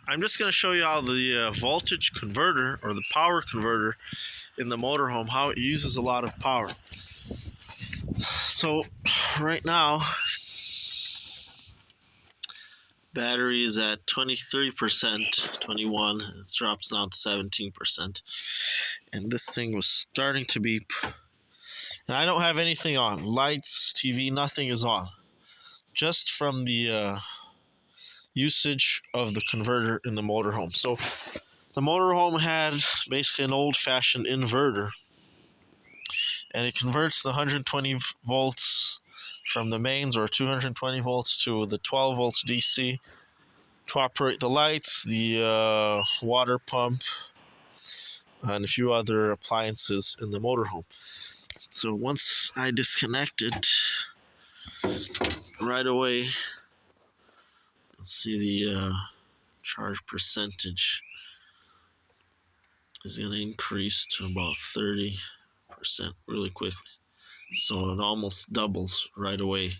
I'm just going to show you how the voltage converter or the power converter in the motorhome, how it uses a lot of power. So right now, battery is at 23%, 21, it drops down to 17%. And this thing was starting to beep. And I don't have anything on, lights, TV, nothing is on. Just from the usage of the converter in the motorhome. So the motorhome had basically an old-fashioned inverter, and it converts the 120 volts from the mains, or 220 volts, to the 12 volts DC to operate the lights, the water pump, and a few other appliances in the motorhome. So once I disconnected, right away, let's see, the charge percentage is going to increase to about 30% really quickly. So it almost doubles right away.